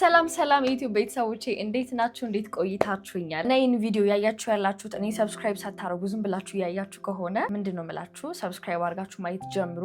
ሰላም የዩቲዩብ ቤተሰቦቼ እንዴት ናችሁ? እንዴት ቆይታችሁኛል? እና ይህን ቪዲዮ ያያችሁ ያላችሁት እኔ ሰብስክራይብ ሳታረጉ ዝም ብላችሁ ያያችሁ ከሆነ ምንድነው የምላችሁ ሰብስክራይብ አድርጋችሁ ማየት ጀምሩ።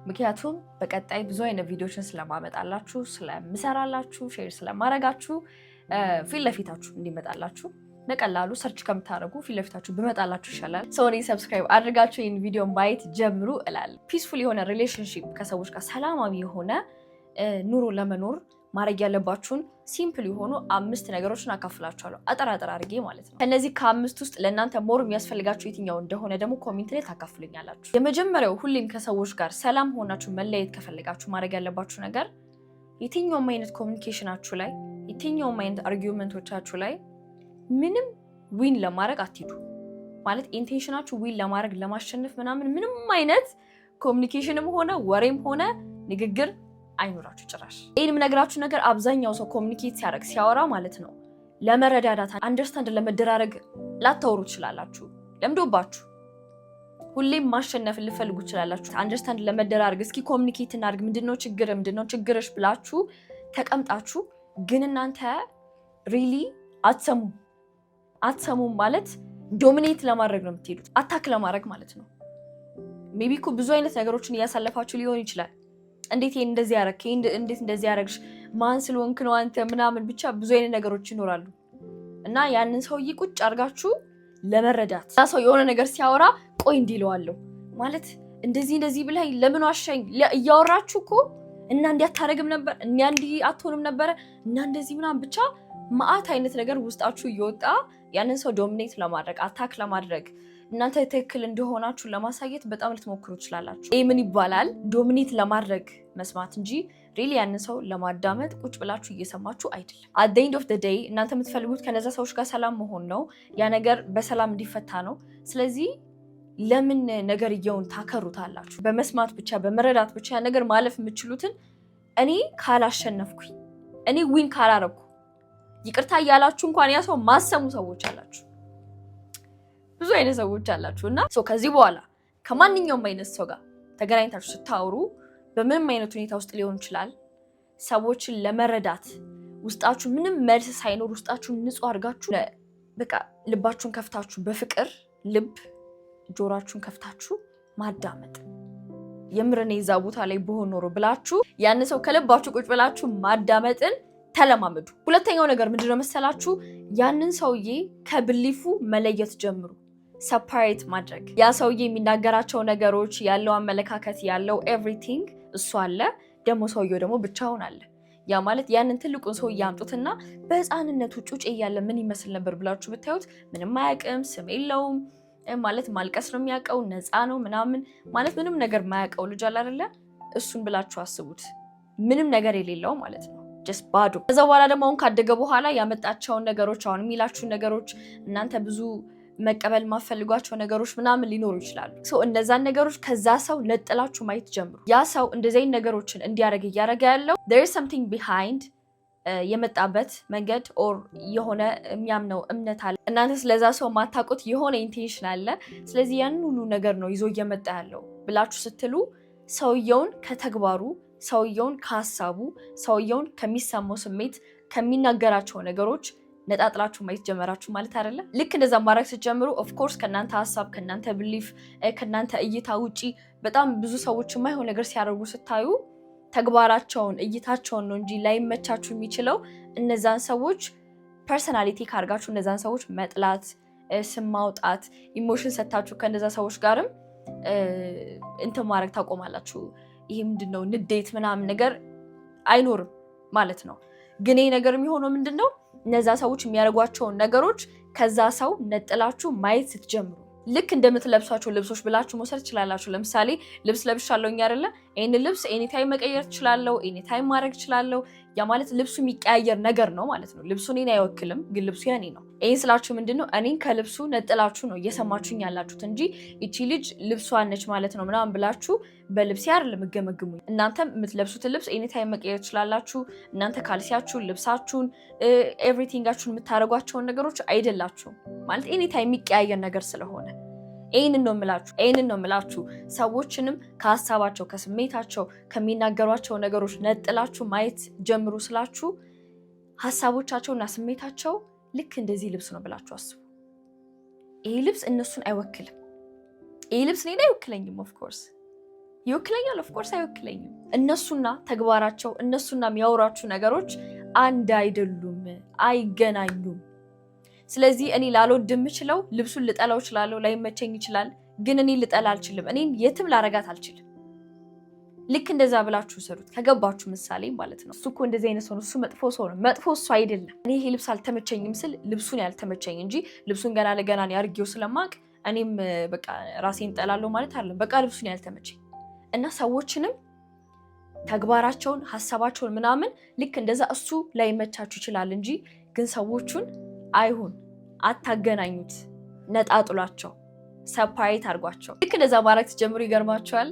ምክንያቱም በቀጣይ ብዙ አይነት ቪዲዮችን ስለማመጣላችሁ፣ ስለምሰራላችሁ፣ ሼር ስለማረጋችሁ ፊት ለፊታችሁ እንዲመጣላችሁ በቀላሉ ሰርች ከምታረጉ ፊት ለፊታችሁ ብመጣላችሁ ይሻላል። እኔ ሰብስክራይብ አድርጋችሁ ይህን ቪዲዮ ማየት ጀምሩ እላለሁ። ፒስፉል የሆነ ሪሌሽንሺፕ ከሰዎች ጋር ሰላማዊ የሆነ ኑሮ ለመኖር ማድረግ ያለባችሁን ሲምፕል የሆኑ 5 ነገሮችን አካፍላችኋለሁ አጠራጠር አድርጌ ማለት ነው። ከነዚህ ከ5 ውስጥ ለእናንተ ሞር የሚያስፈልጋችሁ የትኛው እንደሆነ ደግሞ ኮሜንት ላይ ታካፍሉኛላችሁ። የመጀመሪያው ሁሌም ከሰዎች ጋር ሰላም ሆናችሁ መለየት ከፈለጋችሁ ማድረግ ያለባችሁ ነገር የትኛውም አይነት ኮሚኒኬሽናችሁ ላይ የትኛውም አይነት አርጊውመንቶቻችሁ ላይ ምንም ዊን ለማድረግ አትሂዱ። ማለት ኢንቴንሽናችሁ ዊን ለማድረግ ለማሸነፍ ምንም አይነት ኮሚኒኬሽንም ሆነ ወሬም ሆነ ንግግር አይኖራችሁ ጭራሽ። ይሄንም ነገራችሁ ነገር አብዛኛው ሰው ኮሚኒኬት ሲያደርግ ሲያወራ ማለት ነው ለመረዳዳት አንደርስታንድ ለመደራረግ ላታወሩ ትችላላችሁ። ለምዶባችሁ ሁሌም ማሸነፍ ልፈልጉ ትችላላችሁ። አንደርስታንድ ለመደራረግ እስኪ ኮሚኒኬት እናድርግ፣ ምንድነው ችግርሽ ብላችሁ ተቀምጣችሁ ግን እናንተ ሪሊ አትሰሙም ማለት ዶሚኔት ለማድረግ ነው የምትሄዱት፣ አታክ ለማድረግ ማለት ነው። ሜቢ እኮ ብዙ አይነት ነገሮችን እያሳለፋችሁ ሊሆን ይችላል። እንዴት እንደዚህ ያረክ እንዴት እንደዚህ ያረግሽ ማን ስለሆንክ ነው አንተ ምናምን ብቻ ብዙ አይነት ነገሮች ይኖራሉ። እና ያንን ሰውዬ ቁጭ አድርጋችሁ ለመረዳት ያ ሰው የሆነ ነገር ሲያወራ ቆይ እንዲለዋለሁ ማለት እንደዚህ ብለህ ለምን ዋሸኝ እያወራችሁ እኮ እና እንዲያታረግም ነበር እና እንዲህ አትሆንም ነበር እና እንደዚህ ምናምን ብቻ ማአት አይነት ነገር ውስጣችሁ እየወጣ ያንን ሰው ዶሚኔት ለማድረግ አታክ ለማድረግ እናንተ ትክክል እንደሆናችሁ ለማሳየት በጣም ልትሞክሩ ትችላላችሁ። ይሄ ምን ይባላል? ዶሚኔት ለማድረግ መስማት እንጂ ሪሊ ያንን ሰው ለማዳመጥ ቁጭ ብላችሁ እየሰማችሁ አይደለም። አት ዘ ኤንድ ኦፍ ዘ ዴይ እናንተ የምትፈልጉት ከነዛ ሰዎች ጋር ሰላም መሆን ነው። ያ ነገር በሰላም እንዲፈታ ነው። ስለዚህ ለምን ነገርየውን ታከሩታላችሁ? በመስማት ብቻ በመረዳት ብቻ ያ ነገር ማለፍ የምትችሉትን እኔ ካላሸነፍኩኝ እኔ ዊን ካላረኩ ይቅርታ እያላችሁ እንኳን ያ ሰው ማሰሙ ሰዎች አላችሁ። ብዙ አይነት ሰዎች አላችሁ እና ከዚህ በኋላ ከማንኛውም አይነት ሰው ጋር ተገናኝታችሁ ስታወሩ በምንም አይነት ሁኔታ ውስጥ ሊሆን ይችላል ሰዎችን ለመረዳት ውስጣችሁ ምንም መልስ ሳይኖር ውስጣችሁን ንጹህ አድርጋችሁ በቃ ልባችሁን ከፍታችሁ በፍቅር ልብ ጆሮአችሁን ከፍታችሁ ማዳመጥ የምርኔ እዛ ቦታ ላይ በሆነ ኖሮ ብላችሁ ያን ሰው ከልባችሁ ቁጭ ብላችሁ ማዳመጥን ተለማመዱ። ሁለተኛው ነገር ምንድነው መሰላችሁ? ያንን ሰውዬ ከብሊፉ መለየት ጀምሩ። ሰፓሬት ማድረግ ያ ሰውዬ የሚናገራቸው ነገሮች ያለው አመለካከት ያለው ኤቭሪቲንግ እሱ አለ፣ ደግሞ ሰውዬው ደግሞ ብቻውን አለ። ያ ማለት ያንን ትልቁን ሰው ያምጡትና በህፃንነቱ ጩጬ እያለ ምን ይመስል ነበር ብላችሁ ብታዩት ምንም አያውቅም፣ ስም የለውም ማለት ማልቀስ ነው የሚያውቀው፣ ነፃ ነው ምናምን ማለት ምንም ነገር ማያውቀው ልጅ አለ አይደለ? እሱን ብላችሁ አስቡት። ምንም ነገር የሌለው ማለት ነው ጀስት ባዶ። ከዛ በኋላ ደግሞ አሁን ካደገ በኋላ ያመጣቸውን ነገሮች አሁን የሚላችሁን ነገሮች እናንተ ብዙ መቀበል ማፈልጓቸው ነገሮች ምናምን ሊኖሩ ይችላሉ። እነዛን ነገሮች ከዛ ሰው ነጥላችሁ ማየት ጀምሩ። ያ ሰው እንደዚህ ነገሮችን እንዲያደርግ እያደረገ ያለው there is something behind የመጣበት መንገድ ኦር የሆነ የሚያምነው እምነት አለ። እናንተ ስለዛ ሰው ማታውቁት የሆነ ኢንቴንሽን አለ። ስለዚህ ያንን ሁሉ ነገር ነው ይዞ እየመጣ ያለው ብላችሁ ስትሉ ሰውየውን ከተግባሩ ሰውየውን ከሀሳቡ ሰውየውን ከሚሰማው ስሜት ከሚናገራቸው ነገሮች ነጣጥላችሁ ማየት ጀመራችሁ ማለት አይደለም። ልክ እንደዛ ማድረግ ስትጀምሩ ኦፍ ኮርስ ከናንተ ሀሳብ ከናንተ ብሊፍ ከናንተ እይታ ውጪ በጣም ብዙ ሰዎች የማይሆን ነገር ሲያደርጉ ስታዩ ተግባራቸውን እይታቸውን ነው እንጂ ላይመቻችሁ የሚችለው እነዛን ሰዎች ፐርሰናሊቲ ካርጋችሁ እነዛን ሰዎች መጥላት፣ ስም ማውጣት፣ ኢሞሽን ሰታችሁ ከነዛ ሰዎች ጋርም እንትን ማድረግ ታቆማላችሁ። ይሄ ምንድነው ንዴት ምናምን ነገር አይኖርም ማለት ነው። ግን ይሄ ነገር የሚሆነው ምንድነው እነዛ ሰዎች የሚያደርጓቸውን ነገሮች ከዛ ሰው ነጥላችሁ ማየት ስትጀምሩ ልክ እንደምትለብሷቸው ልብሶች ብላችሁ መውሰድ ትችላላችሁ። ለምሳሌ ልብስ ለብሻለሁኝ አይደለ? ይሄን ልብስ ኤኒታይም መቀየር ትችላለሁ፣ ኤኒታይም ማድረግ ትችላለሁ። ያ ማለት ልብሱ የሚቀያየር ነገር ነው ማለት ነው። ልብሱ እኔን አይወክልም፣ ግን ልብሱ ያኔ ነው። ይሄን ስላችሁ ምንድነው እኔን ከልብሱ ነጥላችሁ ነው እየሰማችሁኝ ያላችሁት እንጂ እቺ ልጅ ልብሷ ነች ማለት ነው ምናምን ብላችሁ በልብስ አይደለም ገመግሙኝ። እናንተም የምትለብሱትን ልብስ ኤኒታይም መቀየር ትችላላችሁ። እናንተ ካልሲያችሁን፣ ልብሳችሁን፣ ኤቭሪቲንጋችሁን የምታደርጓቸውን ነገሮች አይደላችሁም ማለት ኤኒታይም የሚቀያየር ነገር ስለሆነ ይሄንን ነው የምላችሁ። ሰዎችንም ከሀሳባቸው ከስሜታቸው ከሚናገሯቸው ነገሮች ነጥላችሁ ማየት ጀምሩ ስላችሁ ሐሳቦቻቸውና ስሜታቸው ልክ እንደዚህ ልብስ ነው ብላችሁ አስቡ። ይሄ ልብስ እነሱን አይወክልም። ይሄ ልብስ እኔን አይወክለኝም። ኦፍ ኮርስ ይወክለኛል፣ ኦፍ ኮርስ አይወክለኝም። እነሱና ተግባራቸው እነሱና የሚያወራችሁ ነገሮች አንድ አይደሉም፣ አይገናኙም። ስለዚህ እኔ ላልወድ የምችለው ልብሱን ልጠላው እችላለሁ፣ ላይመቸኝ ይችላል። ግን እኔ ልጠላ አልችልም። እኔን የትም ላረጋት አልችልም። ልክ እንደዛ ብላችሁ ሰሩት ከገባችሁ ምሳሌ ማለት ነው። እሱ እኮ እንደዚህ አይነት ሰው ነው፣ እሱ መጥፎ ሰው ነው። መጥፎ እሱ አይደለም። እኔ ይሄ ልብስ አልተመቸኝም ስል ልብሱን ያልተመቸኝ እንጂ ልብሱን ገና ለገና ያርጌው ስለማቅ እኔም በቃ ራሴን ጠላለሁ ማለት አይደለም። በቃ ልብሱን ያልተመቸኝ እና ሰዎችንም ተግባራቸውን ሐሳባቸውን ምናምን ልክ እንደዛ እሱ ላይመቻችሁ ይችላል እንጂ ግን ሰዎቹን አይሁን፣ አታገናኙት፣ ነጣጥሏቸው፣ ሰፓሬት አድርጓቸው። ልክ እንደዛ ማድረግ ትጀምሩ ይገርማቸዋል።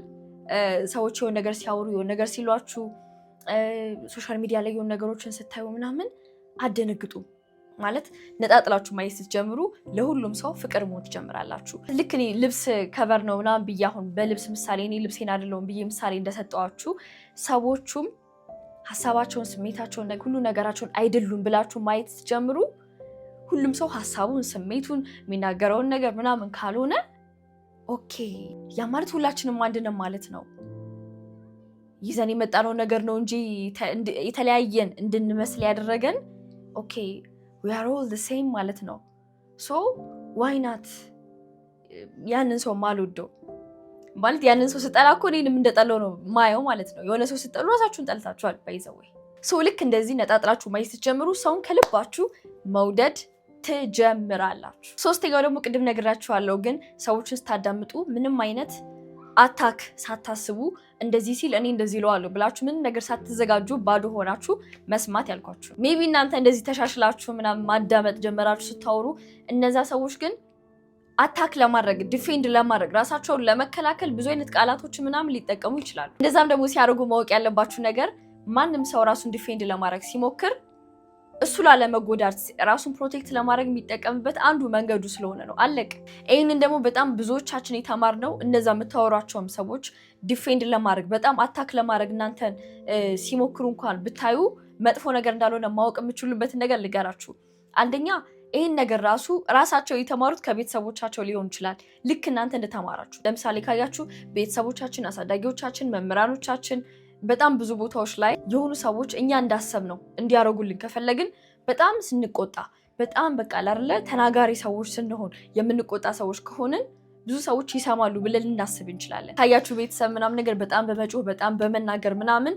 ሰዎች የሆነ ነገር ሲያወሩ የሆነ ነገር ሲሏችሁ ሶሻል ሚዲያ ላይ የሆነ ነገሮችን ስታዩ ምናምን አደነግጡ። ማለት ነጣጥላችሁ ማየት ስትጀምሩ ለሁሉም ሰው ፍቅር መሆን ትጀምራላችሁ። ልክ እኔ ልብስ ከቨር ነው ምናምን ብዬ አሁን በልብስ ምሳሌ እኔ ልብሴን አይደለሁም ብዬ ምሳሌ እንደሰጠዋችሁ ሰዎቹም ሐሳባቸውን፣ ስሜታቸውን፣ ሁሉ ነገራቸውን አይደሉም ብላችሁ ማየት ስትጀምሩ ሁሉም ሰው ሐሳቡን፣ ስሜቱን፣ የሚናገረውን ነገር ምናምን ካልሆነ ኦኬ ያ ማለት ሁላችንም አንድ ነን ማለት ነው። ይዘን የመጣነው ነገር ነው እንጂ የተለያየን እንድንመስል ያደረገን ኦኬ we are all the same ማለት ነው። ሶ why not ያንን ሰው ማልወደው ማለት ያንን ሰው ስጠላ እኮ እኔንም እንደጠላው ነው ማየው ማለት ነው። የሆነ ሰው ስጠሉ ራሳችሁን ጠልታችኋል ባይዘወይ። ሶ ልክ እንደዚህ ነጣጥላችሁ ማየት ስትጀምሩ ሰውን ከልባችሁ መውደድ ትጀምራላችሁ። ሶስተኛው ደግሞ ቅድም ነግራችኋለሁ፣ ግን ሰዎችን ስታዳምጡ ምንም አይነት አታክ ሳታስቡ እንደዚህ ሲል እኔ እንደዚህ እለዋለሁ ብላችሁ ምንም ነገር ሳትዘጋጁ ባዶ ሆናችሁ መስማት ያልኳችሁ። ሜቢ እናንተ እንደዚህ ተሻሽላችሁ ምናምን ማዳመጥ ጀመራችሁ ስታወሩ፣ እነዛ ሰዎች ግን አታክ ለማድረግ ዲፌንድ ለማድረግ ራሳቸውን ለመከላከል ብዙ አይነት ቃላቶች ምናምን ሊጠቀሙ ይችላሉ። እንደዛም ደግሞ ሲያደርጉ ማወቅ ያለባችሁ ነገር ማንም ሰው ራሱን ዲፌንድ ለማድረግ ሲሞክር እሱ ላለመጎዳት ራሱን ፕሮቴክት ለማድረግ የሚጠቀምበት አንዱ መንገዱ ስለሆነ ነው። አለቅ። ይህንን ደግሞ በጣም ብዙዎቻችን የተማርነው እነዛ የምታወሯቸውም ሰዎች ዲፌንድ ለማድረግ በጣም አታክ ለማድረግ እናንተን ሲሞክሩ እንኳን ብታዩ መጥፎ ነገር እንዳልሆነ ማወቅ የምችሉበትን ነገር ልገራችሁ። አንደኛ ይህን ነገር ራሳቸው የተማሩት ከቤተሰቦቻቸው ሊሆን ይችላል። ልክ እናንተ እንደተማራችሁ ለምሳሌ ካያችሁ ቤተሰቦቻችን፣ አሳዳጊዎቻችን፣ መምህራኖቻችን በጣም ብዙ ቦታዎች ላይ የሆኑ ሰዎች እኛ እንዳሰብነው እንዲያደርጉልን ከፈለግን በጣም ስንቆጣ በጣም በቃ አይደለ ተናጋሪ ሰዎች ስንሆን የምንቆጣ ሰዎች ከሆንን ብዙ ሰዎች ይሰማሉ ብለን ልናስብ እንችላለን። ታያችሁ ቤተሰብ ምናምን ነገር በጣም በመጮህ በጣም በመናገር ምናምን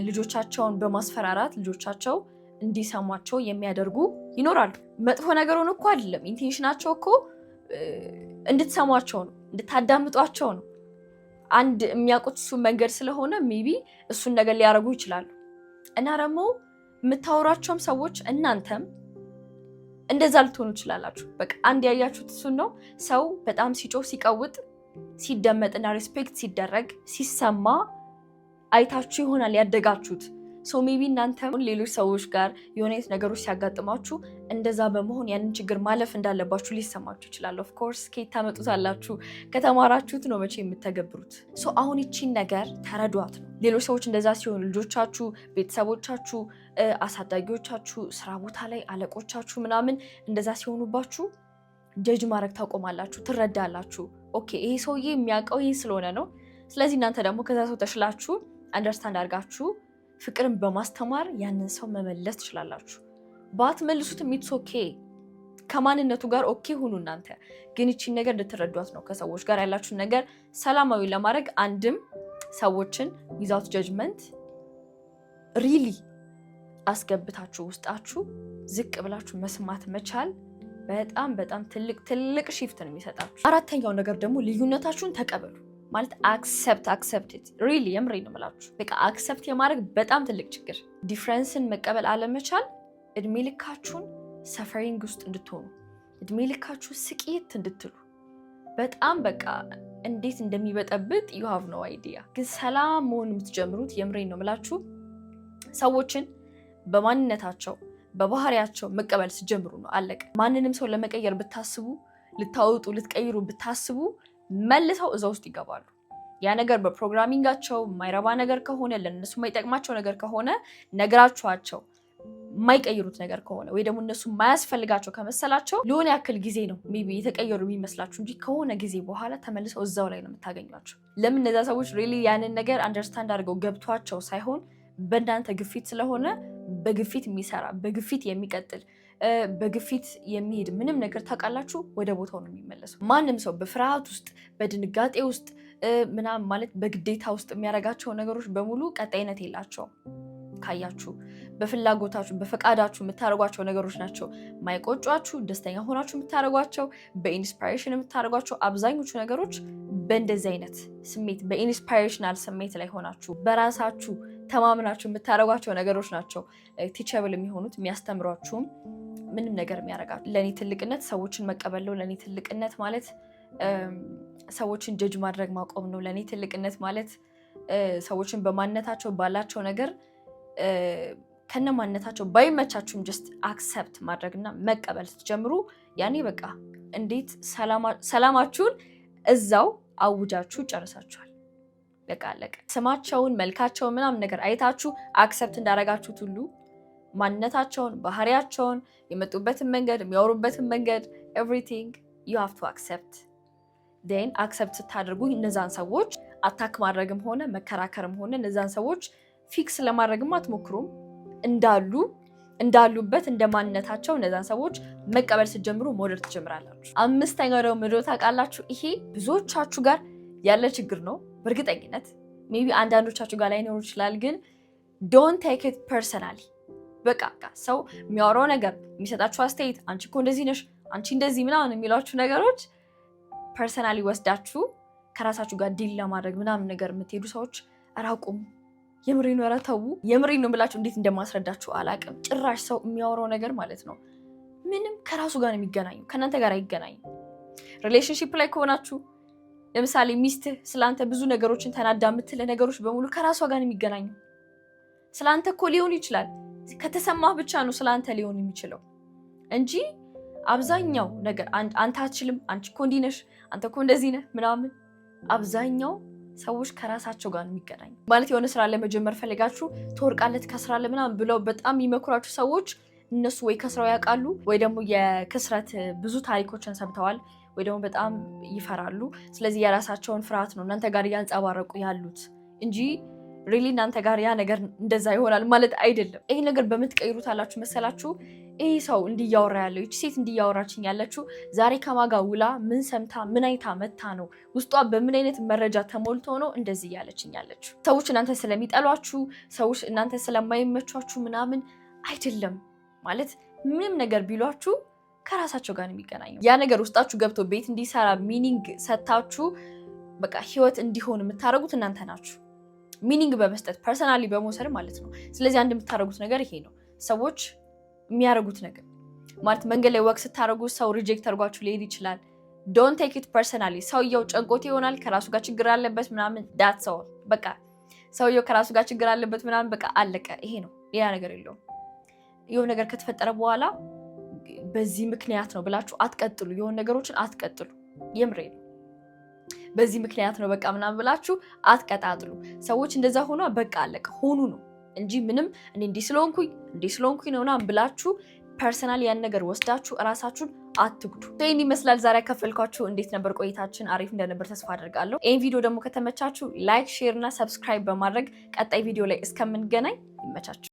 ልጆቻቸውን በማስፈራራት ልጆቻቸው እንዲሰሟቸው የሚያደርጉ ይኖራሉ። መጥፎ ነገር ሆኖ እኮ አይደለም፣ ኢንቴንሽናቸው እኮ እንድትሰሟቸው ነው፣ እንድታዳምጧቸው ነው። አንድ የሚያውቁት እሱ መንገድ ስለሆነ ሜቢ እሱን ነገር ሊያደርጉ ይችላሉ። እና ደግሞ የምታወሯቸውም ሰዎች እናንተም እንደዛ ልትሆኑ ትችላላችሁ። በቃ አንድ ያያችሁት እሱን ነው። ሰው በጣም ሲጮህ ሲቀውጥ ሲደመጥና ሪስፔክት ሲደረግ ሲሰማ አይታችሁ ይሆናል ያደጋችሁት። ሶ ሜቢ እናንተም ሌሎች ሰዎች ጋር የሆነ ነገሮች ሲያጋጥማችሁ እንደዛ በመሆን ያንን ችግር ማለፍ እንዳለባችሁ ሊሰማችሁ ይችላል። ኦፍ ኮርስ ከየት ታመጡታላችሁ? ከተማራችሁት ነው መቼ የምትተገብሩት። ሶ አሁን ይቺን ነገር ተረዷት ነው። ሌሎች ሰዎች እንደዛ ሲሆኑ ልጆቻችሁ፣ ቤተሰቦቻችሁ፣ አሳዳጊዎቻችሁ፣ ስራ ቦታ ላይ አለቆቻችሁ ምናምን እንደዛ ሲሆኑባችሁ ጀጅ ማድረግ ታቆማላችሁ፣ ትረዳላችሁ። ኦኬ ይሄ ሰውዬ የሚያውቀው ይሄ ስለሆነ ነው። ስለዚህ እናንተ ደግሞ ከዛ ሰው ተሽላችሁ አንደርስታንድ አድርጋችሁ ፍቅርን በማስተማር ያንን ሰው መመለስ ትችላላችሁ። ባትመልሱትም ኢትስ ኦኬ፣ ከማንነቱ ጋር ኦኬ ሁኑ። እናንተ ግን ይቺን ነገር እንድትረዷት ነው። ከሰዎች ጋር ያላችሁን ነገር ሰላማዊ ለማድረግ አንድም ሰዎችን ዊዛውት ጀጅመንት ሪሊ አስገብታችሁ ውስጣችሁ ዝቅ ብላችሁ መስማት መቻል በጣም በጣም ትልቅ ሺፍት ነው የሚሰጣችሁ። አራተኛው ነገር ደግሞ ልዩነታችሁን ተቀበሉ። ማለት አክሰፕት ኢት ሪሊ የምሬ ነው የምላችሁ። በቃ አክሰፕት የማድረግ በጣም ትልቅ ችግር። ዲፍረንስን መቀበል አለመቻል እድሜ ልካችሁን ሰፈሪንግ ውስጥ እንድትሆኑ እድሜ ልካችሁ ስቂት እንድትሉ በጣም በቃ እንዴት እንደሚበጠብጥ you have no idea። ግን ሰላም መሆን የምትጀምሩት የምሬ ነው የምላችሁ ሰዎችን በማንነታቸው በባህሪያቸው መቀበል ሲጀምሩ ነው። አለቀ። ማንንም ሰው ለመቀየር ብታስቡ ልታወጡ ልትቀይሩ ብታስቡ መልሰው እዛ ውስጥ ይገባሉ። ያ ነገር በፕሮግራሚንጋቸው የማይረባ ነገር ከሆነ ለነሱ የማይጠቅማቸው ነገር ከሆነ ነግራችኋቸው የማይቀይሩት ነገር ከሆነ ወይ ደግሞ እነሱ የማያስፈልጋቸው ከመሰላቸው ለሆነ ያክል ጊዜ ነው ሜቢ የተቀየሩ የሚመስላችሁ እንጂ ከሆነ ጊዜ በኋላ ተመልሰው እዛው ላይ ነው የምታገኟቸው። ለምን እነዛ ሰዎች ሪሊ ያንን ነገር አንደርስታንድ አድርገው ገብቷቸው ሳይሆን በእናንተ ግፊት ስለሆነ በግፊት የሚሰራ በግፊት የሚቀጥል በግፊት የሚሄድ ምንም ነገር ታውቃላችሁ ወደ ቦታው ነው የሚመለሰው። ማንም ሰው በፍርሃት ውስጥ በድንጋጤ ውስጥ ምናምን ማለት በግዴታ ውስጥ የሚያደርጋቸው ነገሮች በሙሉ ቀጣይነት የላቸውም። ካያችሁ በፍላጎታችሁ በፈቃዳችሁ የምታደርጓቸው ነገሮች ናቸው ማይቆጫችሁ፣ ደስተኛ ሆናችሁ የምታደርጓቸው፣ በኢንስፓይሬሽን የምታደርጓቸው አብዛኞቹ ነገሮች በእንደዚህ አይነት ስሜት በኢንስፓይሬሽናል ስሜት ላይ ሆናችሁ በራሳችሁ ተማምናችሁ የምታደርጓቸው ነገሮች ናቸው ቲቸብል የሚሆኑት የሚያስተምሯችሁም ምንም ነገር የሚያደርጋችሁ። ለእኔ ትልቅነት ሰዎችን መቀበል ነው። ለእኔ ትልቅነት ማለት ሰዎችን ጀጅ ማድረግ ማቆም ነው። ለእኔ ትልቅነት ማለት ሰዎችን በማንነታቸው ባላቸው ነገር ከነማንነታቸው ባይመቻችሁም ጀስት አክሰፕት ማድረግና መቀበል ስትጀምሩ ያኔ በቃ እንዴት ሰላማችሁን እዛው አውጃችሁ ጨርሳችኋል። በቃ አለቀ። ስማቸውን መልካቸውን ምናምን ነገር አይታችሁ አክሰፕት እንዳረጋችሁት ሁሉ ማንነታቸውን፣ ባህሪያቸውን፣ የመጡበትን መንገድ፣ የሚያወሩበትን መንገድ ኤቭሪቲንግ ዩ ሃቭ ቱ አክሰፕት። ዴን አክሰፕት ስታደርጉ እነዛን ሰዎች አታክ ማድረግም ሆነ መከራከርም ሆነ እነዛን ሰዎች ፊክስ ለማድረግም አትሞክሩም። እንዳሉበት እንደ ማንነታቸው እነዛን ሰዎች መቀበል ስትጀምሩ መውደድ ትጀምራላችሁ። አምስተኛው ደግሞ ምንድን ነው ታውቃላችሁ? ይሄ ብዙዎቻችሁ ጋር ያለ ችግር ነው በእርግጠኝነት። ሜቢ አንዳንዶቻችሁ ጋር ላይኖር ይችላል፣ ግን ዶንት ቴክ ኢት ፐርሰናሊ። በቃ ሰው የሚያወራው ነገር የሚሰጣችሁ አስተያየት፣ አንቺ እኮ እንደዚህ ነሽ፣ አንቺ እንደዚህ ምናምን የሚሏችሁ ነገሮች ፐርሰናሊ ወስዳችሁ ከራሳችሁ ጋር ዲል ለማድረግ ምናምን ነገር የምትሄዱ ሰዎች አራቁም። የምሬን ነው ተው። የምሬን ነው ብላችሁ እንዴት እንደማስረዳችሁ አላቅም። ጭራሽ ሰው የሚያወራው ነገር ማለት ነው ምንም ከራሱ ጋር ነው የሚገናኙ፣ ከእናንተ ጋር አይገናኝም። ሪሌሽንሺፕ ላይ ከሆናችሁ ለምሳሌ ሚስትህ ስለአንተ ብዙ ነገሮችን ተናዳ የምትል ነገሮች በሙሉ ከራሷ ጋር ነው የሚገናኙ። ስለአንተ እኮ ሊሆን ይችላል ከተሰማህ ብቻ ነው ስለአንተ ሊሆን የሚችለው እንጂ አብዛኛው ነገር አንተ አትችልም፣ አንቺ እኮ እንዲህ ነሽ፣ አንተ እኮ እንደዚህ ነህ ምናምን አብዛኛው ሰዎች ከራሳቸው ጋር የሚገናኙ ማለት የሆነ ስራ ለመጀመር ፈልጋችሁ ትወርቃለህ ትከስራለህ ምናምን ብለው በጣም የሚመክሯችሁ ሰዎች እነሱ ወይ ከስራው ያውቃሉ ወይ ደግሞ የክስረት ብዙ ታሪኮችን ሰምተዋል ወይ ደግሞ በጣም ይፈራሉ። ስለዚህ የራሳቸውን ፍርሃት ነው እናንተ ጋር እያንጸባረቁ ያሉት እንጂ ሪሊ እናንተ ጋር ያ ነገር እንደዛ ይሆናል ማለት አይደለም። ይሄ ነገር በምትቀይሩት አላችሁ መሰላችሁ። ይሄ ሰው እንዲያወራ ያለው ይቺ ሴት እንዲያወራችኝ ያለችው ዛሬ ከማጋ ውላ ምን ሰምታ ምን አይታ መታ ነው ውስጧ በምን አይነት መረጃ ተሞልቶ ነው እንደዚህ ያለችኝ ያለችው። ሰዎች እናንተ ስለሚጠሏችሁ ሰዎች እናንተ ስለማይመቿችሁ ምናምን አይደለም ማለት ምንም ነገር ቢሏችሁ ከራሳቸው ጋር ነው የሚገናኘው። ያ ነገር ውስጣችሁ ገብቶ ቤት እንዲሰራ ሚኒንግ ሰታችሁ በቃ ህይወት እንዲሆን የምታደርጉት እናንተ ናችሁ። ሚኒንግ በመስጠት ፐርሰናሊ በመውሰድ ማለት ነው። ስለዚህ አንድ የምታደርጉት ነገር ይሄ ነው። ሰዎች የሚያደርጉት ነገር ማለት መንገድ ላይ ወቅ ስታደርጉ ሰው ሪጀክት አድርጓችሁ ሊሄድ ይችላል። ዶንት ቴክ ኢት ፐርሰናሊ። ሰውየው ጨንቆት ይሆናል፣ ከራሱ ጋር ችግር አለበት ምናምን ዳት ሰው በቃ ሰውየው ከራሱ ጋር ችግር አለበት ምናምን በቃ አለቀ። ይሄ ነው፣ ሌላ ነገር የለውም። የሆነ ነገር ከተፈጠረ በኋላ በዚህ ምክንያት ነው ብላችሁ አትቀጥሉ። የሆነ ነገሮችን አትቀጥሉ። የምሬ ነው። በዚህ ምክንያት ነው በቃ ምናምን ብላችሁ አትቀጣጥሉ። ሰዎች እንደዛ ሆኖ በቃ አለቀ ሆኑ ነው እንጂ ምንም እኔ እንዲህ ስለሆንኩኝ ነው ምናምን ብላችሁ ፐርሰናል ያን ነገር ወስዳችሁ እራሳችሁን አትጉዱ። ይህን ይመስላል ዛሬ ያካፈልኳችሁ። እንዴት ነበር ቆይታችን? አሪፍ እንደነበር ተስፋ አድርጋለሁ። ይህን ቪዲዮ ደግሞ ከተመቻችሁ ላይክ፣ ሼር እና ሰብስክራይብ በማድረግ ቀጣይ ቪዲዮ ላይ እስከምንገናኝ ይመቻችሁ።